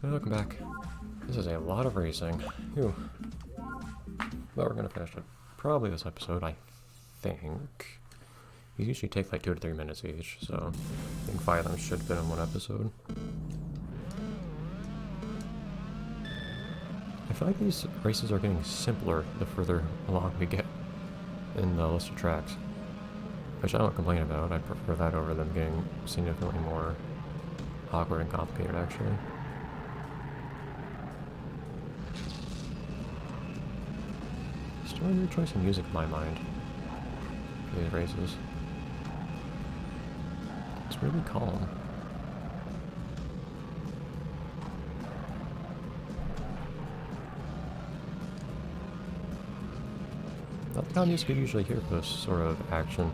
Welcome back. This is a lot of racing. Phew. But we're gonna finish it probably this episode, I think. These usually take like 2 to 3 minutes each, so I think 5 of them should fit in one episode. I feel like these races are getting simpler the further along we get in the list of tracks. Which I don't complain about. I prefer that over them getting significantly more awkward and complicated, actually. Still a weird choice of music in my mind for these races. It's really calm. Not the kind of music you usually hear for this sort of action.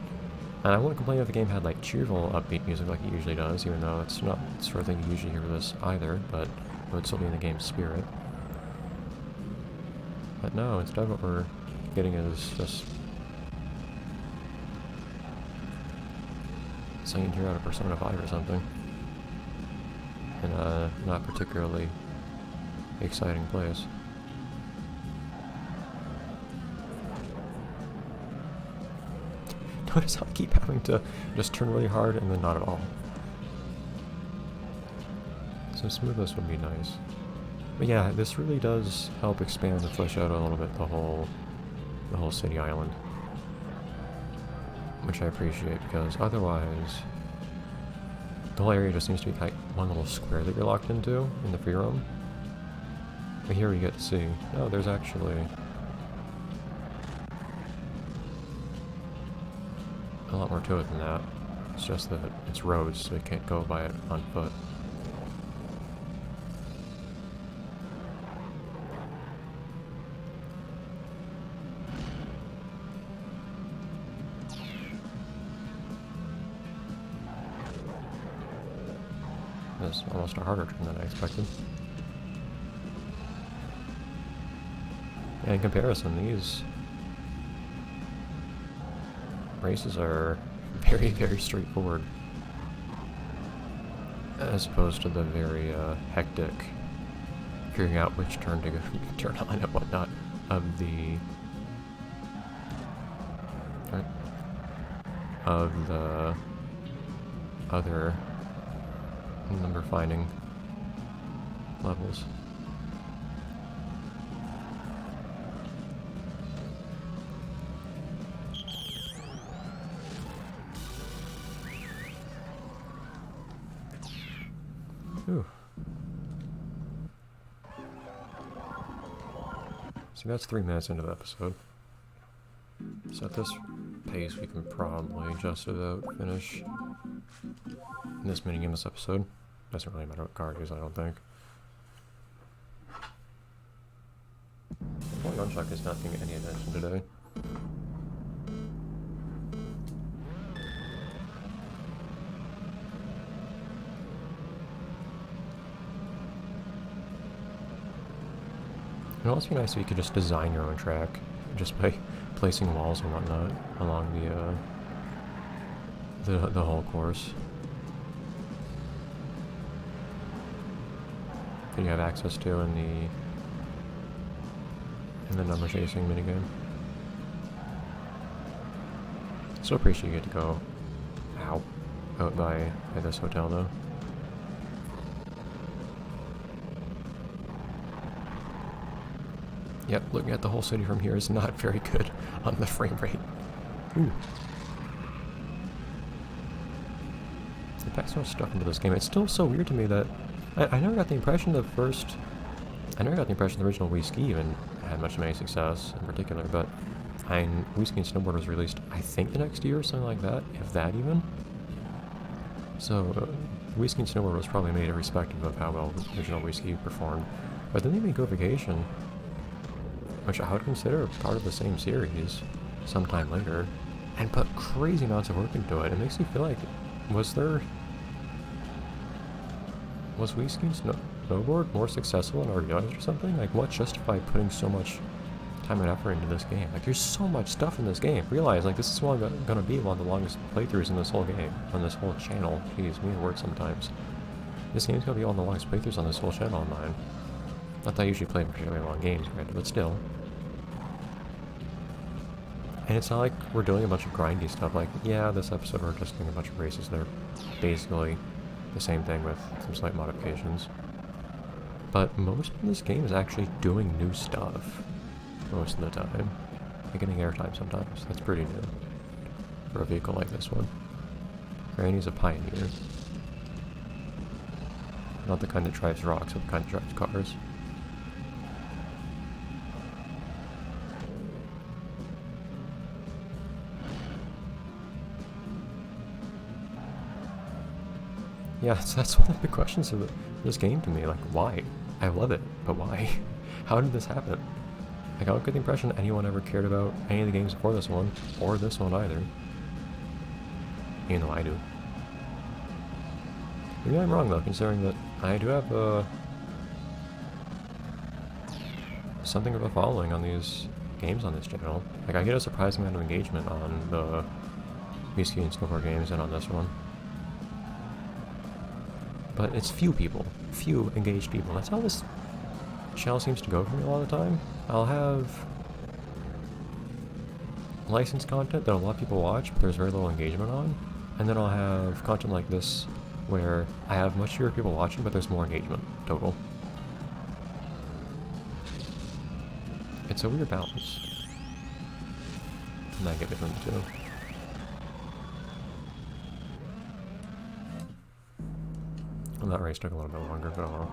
And I wouldn't complain if the game had like cheerful, upbeat music like it usually does, even though it's not the sort of thing you usually hear with this either, but it would still be in the game's spirit. But no, instead what we're getting is just something here out of Persona 5 or something. In a not particularly exciting place. Notice how I keep having to just turn really hard and then not at all. Some smoothness would be nice. But yeah, this really does help expand and flesh out a little bit the whole city island. Which I appreciate, because otherwise the whole area just seems to be like one little square that you're locked into in the free roam. But here we get to see, oh, there's actually a lot more to it than that. It's just that it's roads, so you can't go by it on foot. It's almost a harder turn than I expected. And in comparison, these races are very, very straightforward, as opposed to the very hectic figuring out which turn to go turn on and whatnot of the other number finding levels. Ooh. So that's 3 minutes into the episode. So at this pace we can probably just about finish this minigame this episode. Doesn't really matter what car it is, I don't think. Boy, Nunchuck is not paying any attention today. It would also be nice if you could just design your own track, just by placing walls and whatnot along the whole course. That you have access to in the number chasing minigame. So appreciate you get to go out by this hotel though. Yep, looking at the whole city from here is not very good on the frame rate. Ooh. They packed so much stuff into this game. It's still so weird to me that I never got the impression the original Wii Ski even had much of any success in particular, but Wii Ski and Snowboard was released, I think, the next year or something like that, if that even. So, Wii Ski and Snowboard was probably made irrespective of how well the original Wii Ski performed. But then they made Go Vacation, which I would consider part of the same series sometime later, and put crazy amounts of work into it. It makes me feel like, was Wii Ski and Snowboard more successful in RBIs or something? Like, what justified putting so much time and effort into this game? Like, there's so much stuff in this game. Realize, like, this is gonna be one of the longest playthroughs in this whole game, on this whole channel. Jeez, me and words sometimes. This game's gonna be one of the longest playthroughs on this whole channel of mine. Not that I usually play particularly long games, granted, but still. And it's not like we're doing a bunch of grindy stuff, like, yeah, this episode we're just doing a bunch of races that are basically the same thing with some slight modifications. But most of this game is actually doing new stuff, most of the time. And getting airtime sometimes, that's pretty new. For a vehicle like this one. Granny's a pioneer. Not the kind that drives rocks, but the kind that drives cars. Yeah, that's one of the big questions of this game to me. Like, why? I love it, but why? How did this happen? Like, I don't get the impression anyone ever cared about any of the games before this one, or this one either. Even though I do. Maybe I'm wrong though, considering that I do have something of a following on these games on this channel. Like, I get a surprising amount of engagement on the whiskey and snowboard games and on this one. But it's few people. Few engaged people. That's how this channel seems to go for me a lot of the time. I'll have licensed content that a lot of people watch, but there's very little engagement on. And then I'll have content like this, where I have much fewer people watching, but there's more engagement total. It's a weird balance. And I get between the two. Well, that race took a little bit longer, but oh well.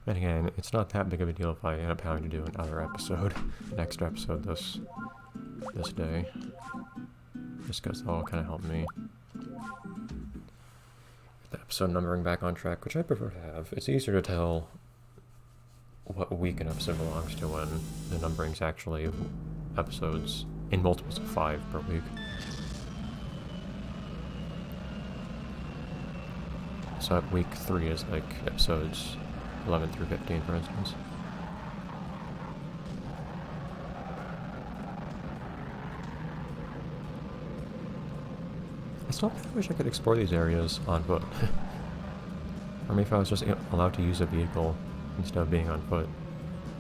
And again, it's not that big of a deal if I end up having to do another episode, an extra episode this day. Just because that'll kind of help me get the episode numbering back on track, which I prefer to have. It's easier to tell what week an episode belongs to when the numbering's actually episodes in multiples of 5 per week. So at week 3 is like episodes 11 through 15, for instance. I still wish I could explore these areas on foot. Or maybe if I was just allowed to use a vehicle instead of being on foot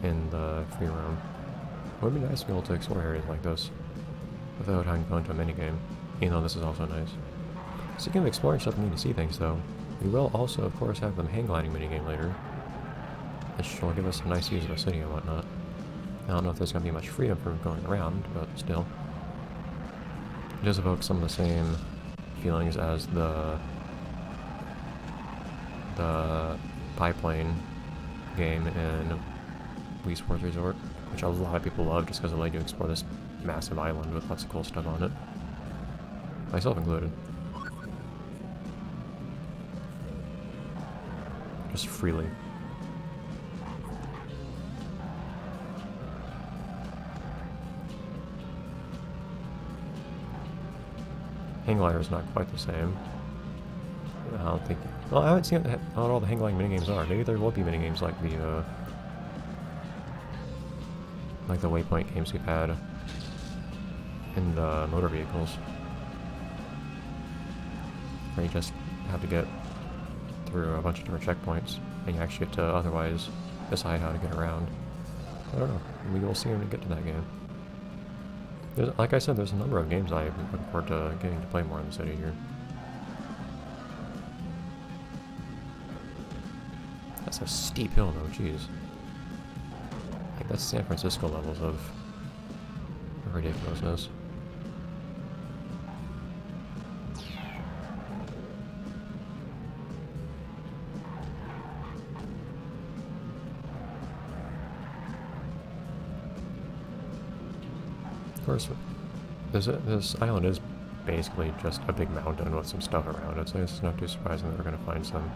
in the free roam. It would be nice to be able to explore areas like this without having to go into a minigame, even though this is also nice. Speaking of exploring stuff, we need to see things though. We will also, of course, have the hang gliding minigame later, which will give us some nice views of the city and whatnot. I don't know if there's going to be much freedom for going around, but still. It does evoke some of the same feelings as the biplane game in Wii Sports Resort, which a lot of people love just because it let you explore this massive island with lots of cool stuff on it. Myself included. Just freely. Hang glider is not quite the same. I don't think. Well, I haven't seen what all the hang gliding minigames are. Maybe there will be minigames like the Waypoint games we've had in the motor vehicles, where you just have to get through a bunch of different checkpoints, and you actually get to otherwise decide how to get around. I don't know. We will see when we get to that game. Like I said, there's a number of games I'm looking forward to getting to play more in the city here. That's a steep hill though, jeez. Like, that's San Francisco levels of ridiculousness. Of course, this island is basically just a big mountain with some stuff around it, so it's not too surprising that we're going to find some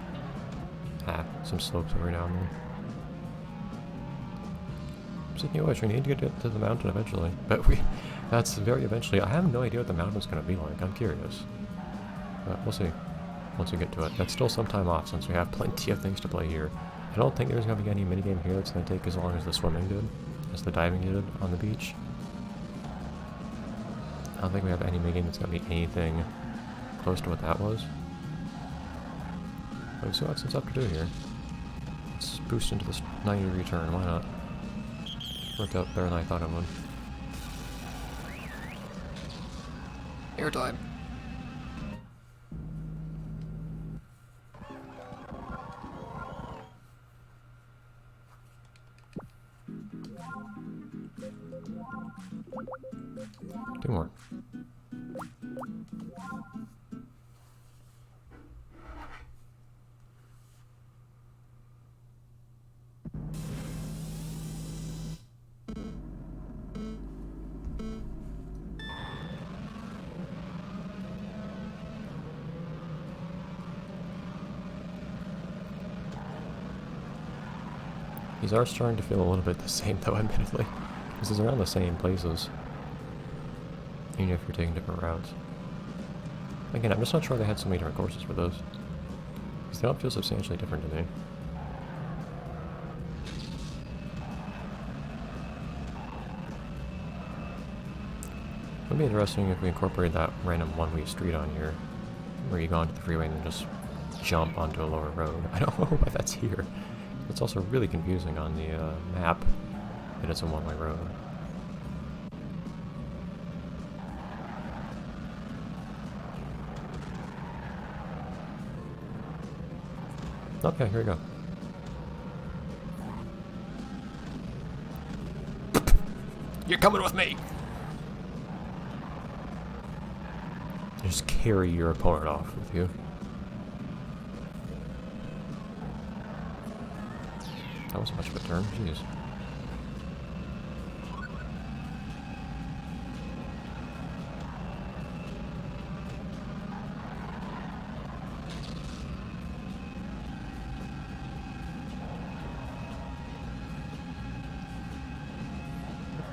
slopes every now and then. Speaking of which, we need to get to the mountain eventually, but that's very eventually. I have no idea what the mountain's going to be like. I'm curious, but we'll see once we get to it. That's still some time off since we have plenty of things to play here. I don't think there's going to be any minigame here that's going to take as long as the swimming did, as the diving did on the beach. I don't think we have any minigame that's going to be anything close to what that was. Let's see what's up to do here. Let's boost into this 90-degree turn, why not? Worked out better than I thought it would. Airtime! Two more. These are starting to feel a little bit the same though, admittedly. This is around the same places. Even if you're taking different routes. Again, I'm just not sure they had so many different courses for those. Because they all feel substantially different to me. It would be interesting if we incorporated that random one-way street on here, where you go onto the freeway and then just jump onto a lower road. I don't know why that's here. It's also really confusing on the map that it's a one-way road. Okay, here we go. You're coming with me! Just carry your opponent off with you. That wasn't much of a turn, jeez.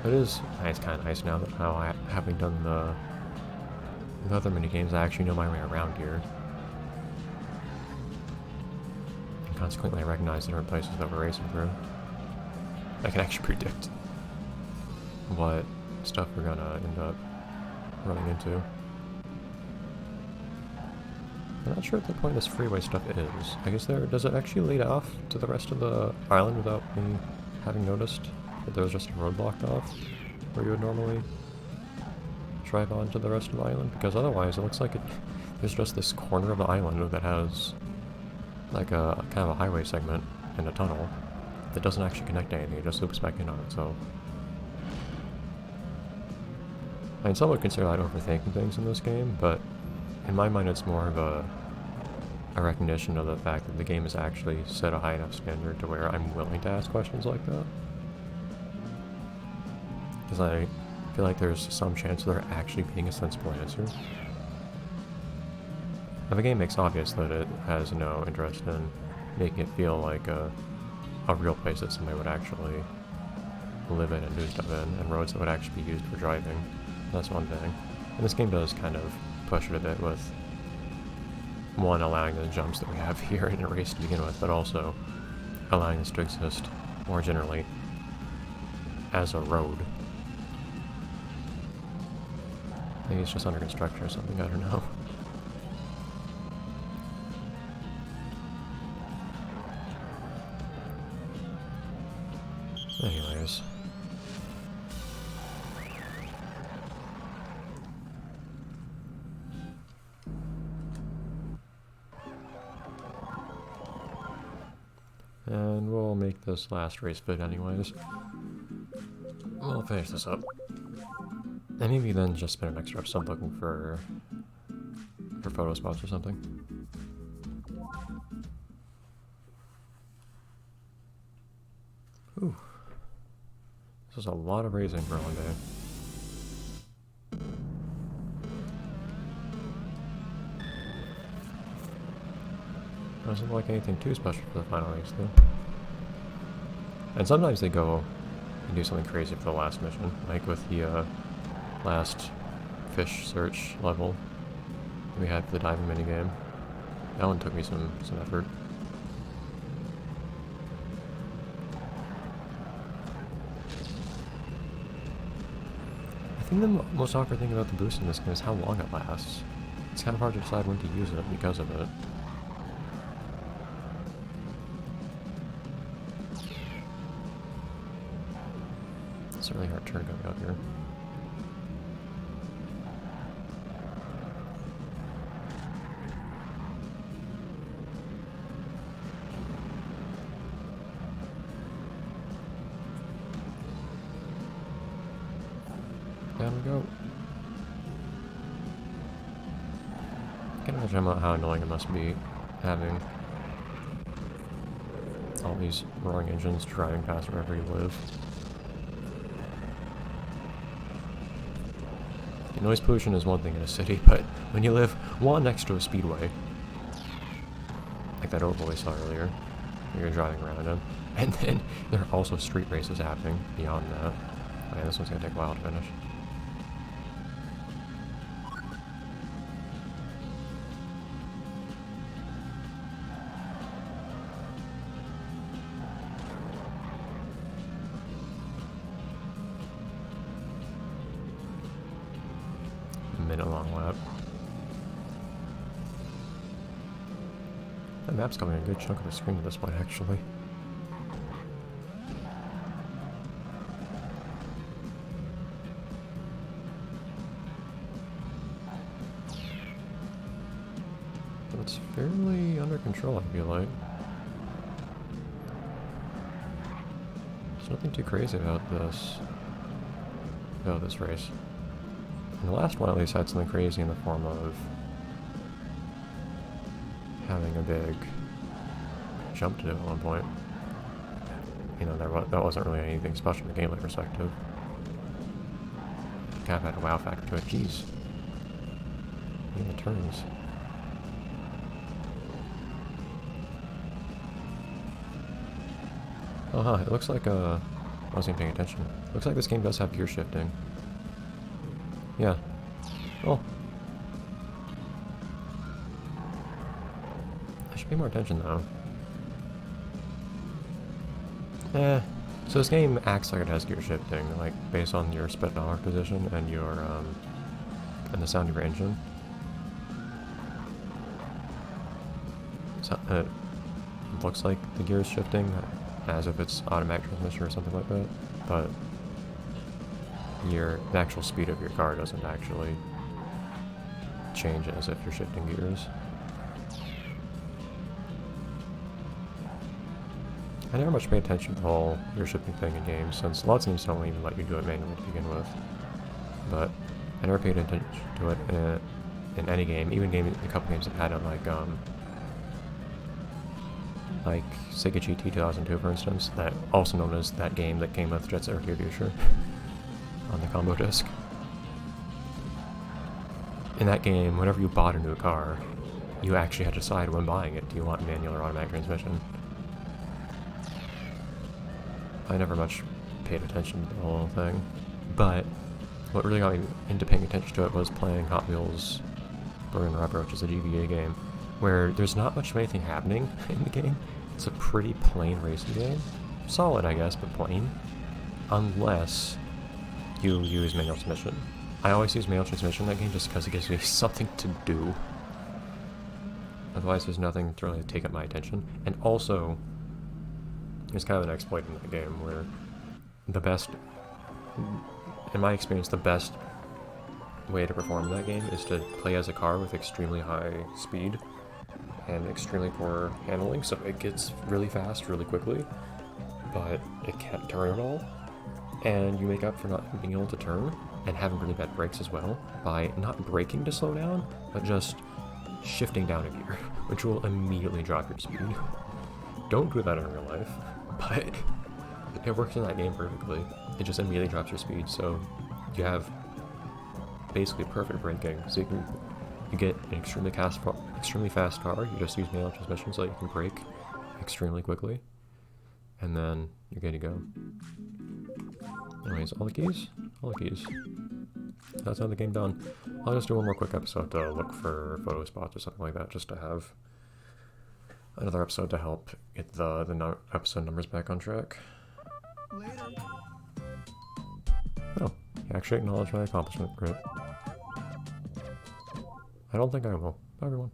It is kind of nice now that how having done the other minigames, I actually know my way around here. And consequently, I recognize the different places that we're racing through. I can actually predict what stuff we're gonna end up running into. I'm not sure what the point of this freeway stuff is. I guess does it actually lead off to the rest of the island without me having noticed that there was just a road blocked off where you would normally drive on to the rest of the island? Because otherwise it looks like there's just this corner of the island that has like a kind of a highway segment and a tunnel that doesn't actually connect to anything, it just loops back in on itself. I mean, some would consider that overthinking things in this game, but in my mind it's more of a recognition of the fact that the game has actually set a high enough standard to where I'm willing to ask questions like that. Because I feel like there's some chance of there actually being a sensible answer. If a game makes obvious that it has no interest in making it feel like a real place that somebody would actually live in and do stuff in, and roads that would actually be used for driving, that's one thing. And this game does kind of push it a bit with, one, allowing the jumps that we have here in a race to begin with, but also allowing this to exist more generally as a road. Maybe it's just under construction or something, I don't know. Anyways. And we'll make this last race fit anyways. We'll finish this up. And maybe then just spend an extra episode looking for photo spots or something. Ooh. This is a lot of racing for one day. Doesn't look like anything too special for the final race though. And sometimes they go and do something crazy for the last mission, like with the last fish search level we had for the diving minigame. That one took me some effort. I think the most awkward thing about the boost in this game is how long it lasts. It's kind of hard to decide when to use it because of it. It's a really hard turn going up here. Down we go. I can't imagine how annoying it must be having all these roaring engines driving past wherever you live. Noise pollution is one thing in a city, but when you live one next to a speedway, like that oval we saw earlier, you're driving around them, and then there are also street races happening beyond that. Okay, this one's gonna take a while to finish. Minute-long lap. That map's covering a good chunk of the screen at this point, actually. But it's fairly under control, I feel like. There's nothing too crazy about this race. And the last one at least had something crazy in the form of having a big jump to do at one point. You know, that wasn't really anything special from a gameplay perspective. Kind of had a wow factor to it. Jeez. Even the turns. Oh, huh. It looks like, I wasn't even paying attention. Looks like this game does have gear shifting. Yeah. Oh. I should pay more attention though. So this game acts like it has gear shifting, like based on your speedometer position and your and the sound of your engine. So it looks like the gear is shifting as if it's automatic transmission or something like that, but the actual speed of your car doesn't actually change as if you're shifting gears. I never much pay attention to the whole gear shifting thing in games, since lots of games don't even let you do it manually to begin with. But I never paid attention to it in any game, even a couple games that had it, like Sega GT 2002, for instance, that also known as that game that came with Jet Set Radio Future. On the combo disc. In that game, whenever you bought a new car, you actually had to decide when buying it, do you want manual or automatic transmission? I never much paid attention to the whole thing, but what really got me into paying attention to it was playing Hot Wheels Burning Rubber, which is a GBA game, where there's not much of anything happening in the game. It's a pretty plain racing game. Solid, I guess, but plain. Unless you use manual transmission. I always use manual transmission in that game just because it gives me something to do. Otherwise, there's nothing to really take up my attention. And also, there's kind of an exploit in the game where the best, in my experience, the best way to perform in that game is to play as a car with extremely high speed and extremely poor handling, so it gets really fast really quickly, but it can't turn at all. And you make up for not being able to turn and having really bad brakes as well by not braking to slow down, but just shifting down a gear, which will immediately drop your speed. Don't do that in real life, but it works in that game perfectly. It just immediately drops your speed, so you have basically perfect braking. So you get an extremely fast car. You just use manual transmission so you can brake extremely quickly, and then you're good to go. Anyways, all the keys? All the keys. That's how the game done. I'll just do one more quick episode to look for photo spots or something like that, just to have another episode to help get the episode numbers back on track. Later. Oh, you actually acknowledged my accomplishment. Great. I don't think I will. Bye, everyone.